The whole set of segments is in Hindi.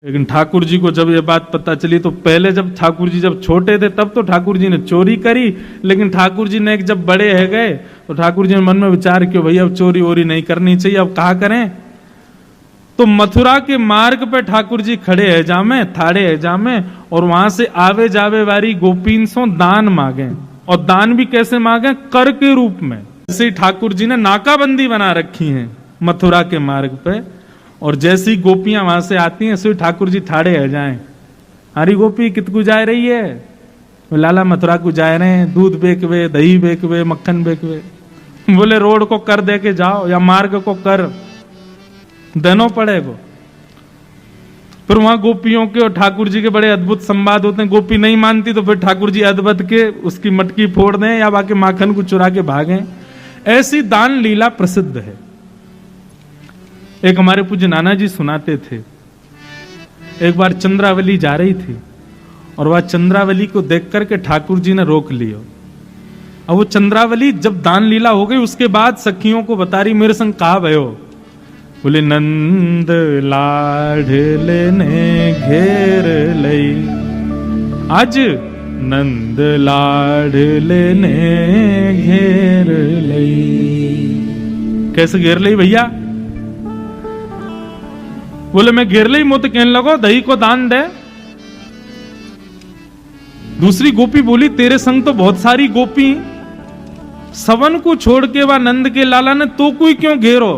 लेकिन ठाकुर जी को जब ये बात पता चली तो पहले जब ठाकुर जी जब छोटे थे तब तो ठाकुर जी ने चोरी करी, लेकिन ठाकुर जी ने जब बड़े है गए तो ठाकुर जी ने मन में विचार किया भैया अब चोरी वोरी नहीं करनी चाहिए, अब कहा करें। तो मथुरा के मार्ग पे ठाकुर जी खड़े है जामे, थाड़े है जामे, और वहां से आवे जावे वारी गोपीन सो दान मांगे, और दान भी कैसे मांगे, कर के रूप में। ऐसे ठाकुर जी ने नाकाबंदी बना रखी है मथुरा के मार्ग पे, और जैसी गोपियां वहां से आती हैं ऐसे ठाकुर जी ठाड़े है जाए, हरी गोपी कितकू जा रही है, लाला मथुरा को जा रहे हैं, दूध बेकवे, दही बेकवे, मक्खन बेकवे। बोले रोड को कर दे के जाओ या मार्ग को कर देना पड़ेगा। फिर वहां गोपियों के और ठाकुर जी के बड़े अद्भुत संवाद होते हैं। गोपी नहीं मानती तो फिर ठाकुर जी अदबद के उसकी मटकी फोड़ दें या बाकी माखन को चुरा के भागें। ऐसी दान लीला प्रसिद्ध है। एक हमारे पूज्य नाना जी सुनाते थे, एक बार चंद्रावली जा रही थी और वह चंद्रावली को देख करके ठाकुर जी ने रोक लिया। अब वो चंद्रावली जब दान लीला हो गई उसके बाद सखियों को बता रही, मेरे संग कहा भयो, बोले नंद लाडले ने घेर लई, आज नंद लाडले ने घेर लई। कैसे घेर लई भैया? बोले मैं घेर लई मुत कहने लगो दही को दान दे। दूसरी गोपी बोली तेरे संग तो बहुत सारी गोपी, सवन को छोड़ के वह नंद के लाला ने तो कोई क्यों घेरो?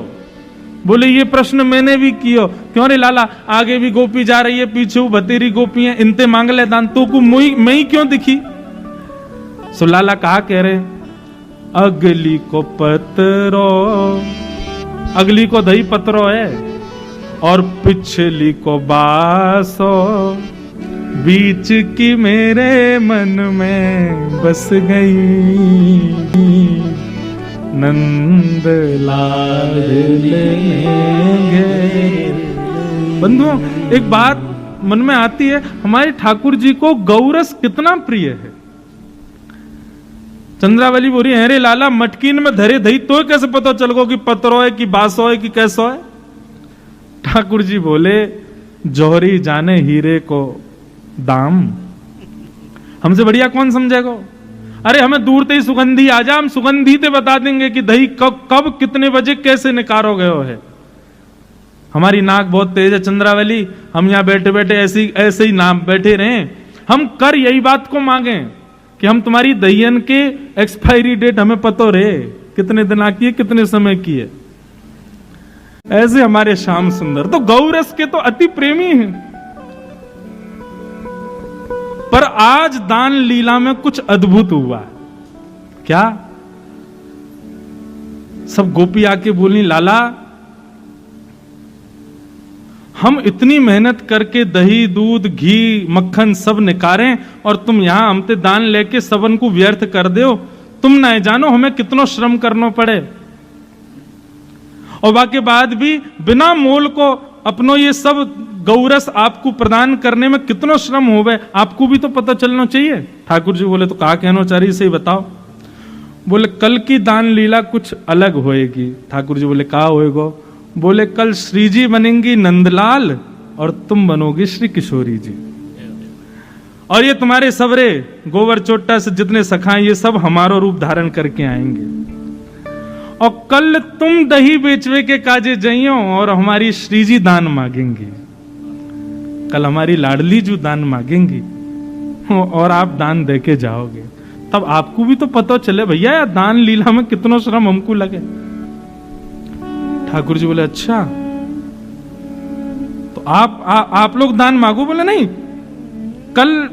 बोले ये प्रश्न मैंने भी किया, क्यों रे लाला, आगे भी गोपी जा रही है, पीछे बतेरी गोपी है, इनते मांग ले दान, तो को मैं ही क्यों दिखी? सो लाला कहा कह रहे, अगली को पत्रो, अगली को दही पत्रो है और पिछली को बासो, बीच की मेरे मन में बस गई, नंद लाडले घेर। बंधुओं एक बात मन में आती है, हमारे ठाकुर जी को गौरस कितना प्रिय है। चंद्रावली बोली है रे लाला मटकीन में धरे दही तो कैसे पता चल गो कि पत्रो है कि बासो है कि कैसो है? ठाकुर जी बोले जौहरी जाने हीरे को दाम, हमसे बढ़िया कौन समझेगा? अरे हमें दूर से ही सुगंधी आ जा, हम सुगंधी ते बता देंगे कि दही कब कितने बजे कैसे निकारो गयो है। हमारी नाक बहुत तेज है चंद्रावली, हम यहाँ बैठे बैठे ऐसे ही नाम बैठे रहे, हम कर यही बात को मांगे कि हम तुम्हारी दहियन के एक्सपायरी डेट हमें पतो रहे, कितने दिन की है, कितने समय की है। ऐसे हमारे श्याम सुंदर तो गौरस के तो अति प्रेमी हैं। पर आज दान लीला में कुछ अद्भुत हुआ। क्या? सब गोपी आके बोली लाला हम इतनी मेहनत करके दही दूध घी मक्खन सब निकारें और तुम यहां हमते दान लेके सबन को व्यर्थ कर दो, तुम ना जानो हमें कितना श्रम करना पड़े, और बाकी बाद भी बिना मोल को अपनो ये सब गौरस आपको प्रदान करने में कितना श्रम होवे, आपको भी तो पता चलना चाहिए। ठाकुर जी बोले तो कहा कहना चाह रही, सही बताओ। बोले कल की दान लीला कुछ अलग होएगी। ठाकुर जी बोले कहा होएगा? बोले कल श्री जी बनेंगी नंदलाल और तुम बनोगी श्री किशोरी जी, और ये तुम्हारे सबरे गोवर चोट्टा से जितने सखाएं ये सब हमारा रूप धारण करके आएंगे, और कल तुम दही बेचवे के काजे जाइयो और हमारी श्री जी दान मांगेंगी, कल हमारी लाडली जो दान मांगेंगी और आप दान देके जाओगे, तब आपको भी तो पता चले भैया यार दान लीला में कितना श्रम हमको लगे। ठाकुर जी बोले अच्छा तो आप लोग दान मांगो? बोले नहीं, कल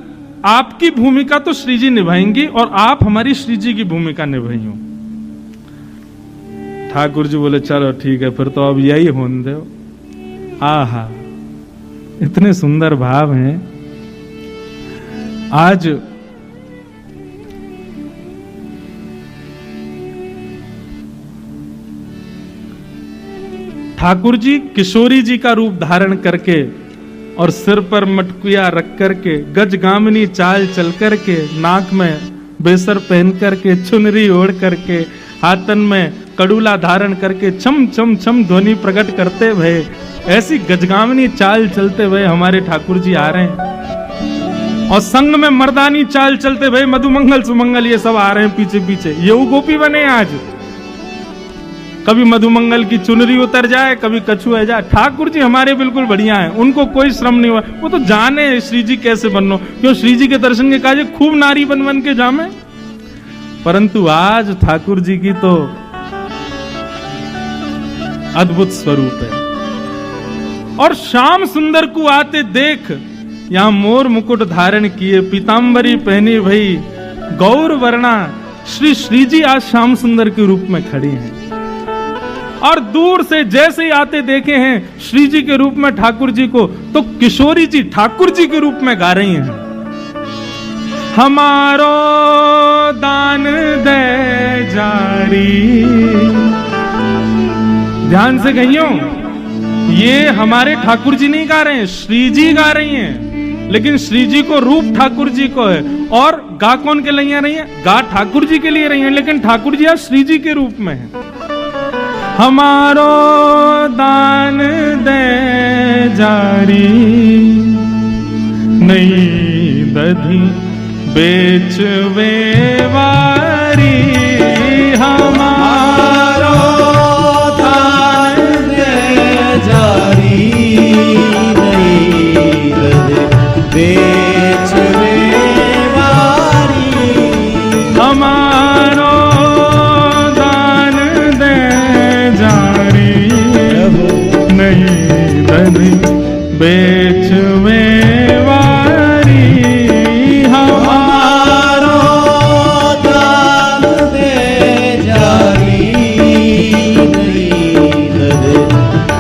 आपकी भूमिका तो श्री जी निभाएंगी और आप हमारी श्री जी की भूमिका निभाइयो। ठाकुर जी बोले चलो ठीक है फिर तो अब यही होने दो। आहा इतने सुंदर भाव हैं। आज ठाकुर जी किशोरी जी का रूप धारण करके और सिर पर मटकुया रख करके, गजगामिनी चाल चल करके, नाक में बेसर पहन करके, चुनरी ओढ़ करके, हाथन में कड़ूला धारण करके छम छम छम ध्वनि प्रकट करते हुए ऐसी गजगामनी चाल चलते हुए हमारे ठाकुर जी आ रहे हैं। और संग में मर्दानी चाल चलते हुए मधुमंगल सुमंगल ये सब आ रहे हैं पीछे पीछे। ये वो गोपी बने आज। कभी मधुमंगल की चुनरी उतर जाए, कभी कछुआ जाए। ठाकुर जी हमारे बिल्कुल बढ़िया हैं, उनको कोई श्रम नहीं हुआ। वो तो जाने श्री जी कैसे बननो, क्यों श्री जी के दर्शन के काजे खूब नारी बन बन के जामे। परंतु आज ठाकुर जी की तो अद्भुत स्वरूप है। और श्याम सुंदर को आते देख, यहां मोर मुकुट धारण किए, पीतांबरी पहनी भई गौर वर्णा, श्री जी आज श्याम सुंदर के रूप में खड़ी हैं। और दूर से जैसे ही आते देखे हैं श्री जी के रूप में ठाकुर जी को, तो किशोरी जी ठाकुर जी के रूप में गा रही हैं, हमारो दान दे जारी। ध्यान से कहियो, ये हमारे ठाकुर जी नहीं गा रहे हैं, श्री जी गा रही हैं। लेकिन श्री जी को रूप ठाकुर जी को है, और गा कौन के लिए रही है? गा ठाकुर जी के लिए रही है, लेकिन ठाकुर जी आज श्री जी के रूप में है। हमारो दान दे जारी, नहीं दधी बेच वेवारी। हमारो दान दे जारी, नहीं दधी बेच वेवारी। हमारो बेच वेवारी। हमारो दान दे जारी,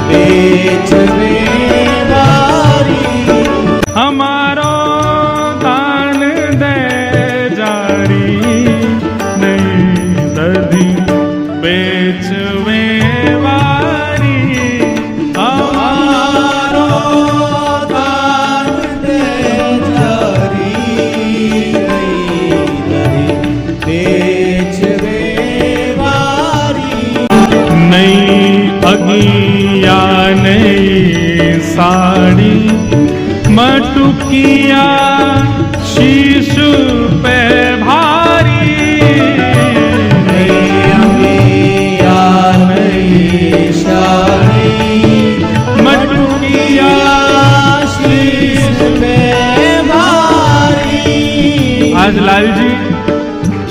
बेच वेवारी। हमारो दान दे जारी, नहीं दधी बेच वेवारी। अगिया नई साड़ी, मटुकिया शीश पे भारी। अगिया नई साड़ी, मटुकिया शीश पे भारी। आज लाल जी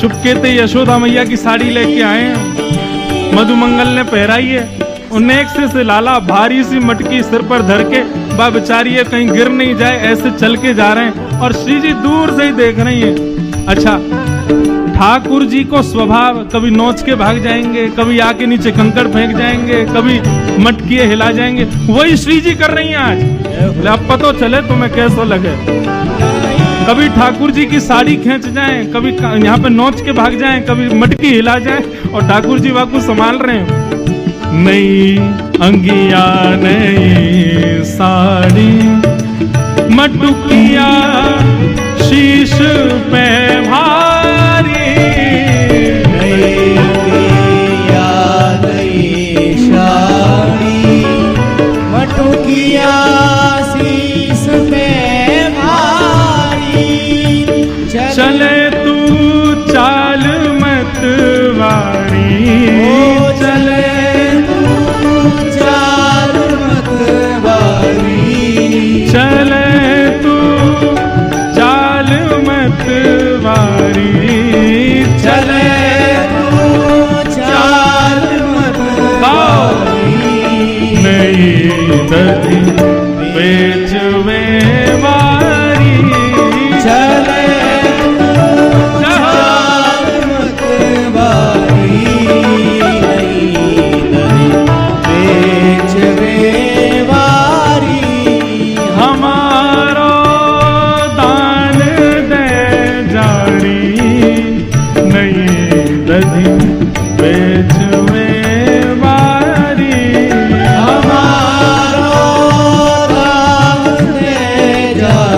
चुपके से यशोदा मैया की साड़ी लेके आए हैं, मधुमंगल ने पहराई है। नेक से लाला भारी सी मटकी सिर पर धर के, बा बेचारी है कहीं गिर नहीं जाए, ऐसे चल के जा रहे हैं। और श्री जी दूर से ही देख रही हैं। अच्छा, ठाकुर जी को स्वभाव, कभी नोच के भाग जाएंगे, कभी आके नीचे कंकड़ फेंक जाएंगे, कभी मटकी हिला जाएंगे। वही श्री जी कर रही हैं आज। अब पता चले तुम्हें कैसा लगे। कभी ठाकुर जी की साड़ी खींच जाएं, कभी यहाँ पे नोच के भाग जाएं, कभी मटकी हिला जाएं, और ठाकुर जी वाकू संभाल रहे हैं। नई अंगिया नई साड़ी, मटुकिया शीश पे भारी। नई अंगिया नई साड़ी, मटुकिया शीश पे भारी। चले तू चाल मत वारी, चले चले तू चाल मत वारी। चले तू चाल मत वारी। नहीं दधी बेच वेवारी। चले तू चाल मत वारी। नहीं दधी बेच वेवारी। हमारो दान दे जारी, नहीं दधी बेच वेवारी। हमारो दान दे जारी।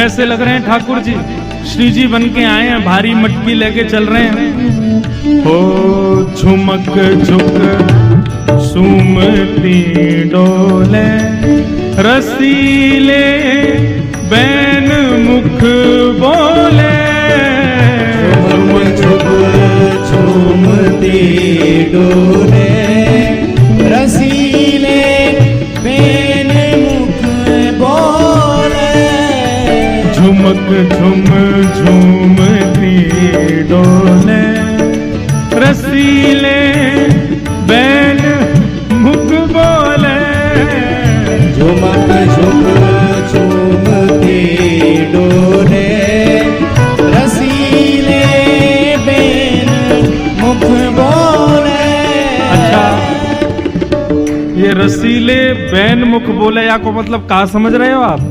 कैसे लग रहे हैं ठाकुर जी? श्री जी बन के आए हैं, भारी मटकी लेके चल रहे हैं। हो झुमक झुक सुमती डोले, रसीले बैन मुख बोले। झुमक झुक झुमती डोले, रसीले बैन मुख बोले। झुमक झुम झूमती डोले, रसीले बैन मुख बोले। झुमक झुक झुमती डोले, रसीले बैन मुख बोले। अच्छा, ये रसीले बैन मुख बोले या को मतलब का समझ रहे हो आप?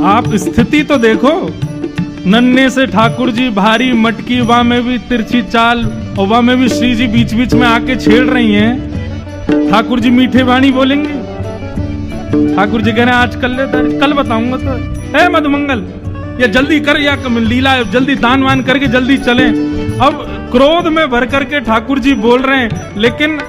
आप स्थिति तो देखो, नन्हे से ठाकुर जी भारी मटकी, वहां में भी तिरछी चाल और वहां में भी श्री जी बीच बीच में आके छेड़ रही हैं। ठाकुर जी मीठे वाणी बोलेंगे। ठाकुर जी कह रहे हैं आज कल बताऊंगा। तो है मधुमंगल, या जल्दी कर, या लीला जल्दी दान वान करके जल्दी चलें। अब क्रोध में भर करके ठाकुर जी बोल रहे हैं, लेकिन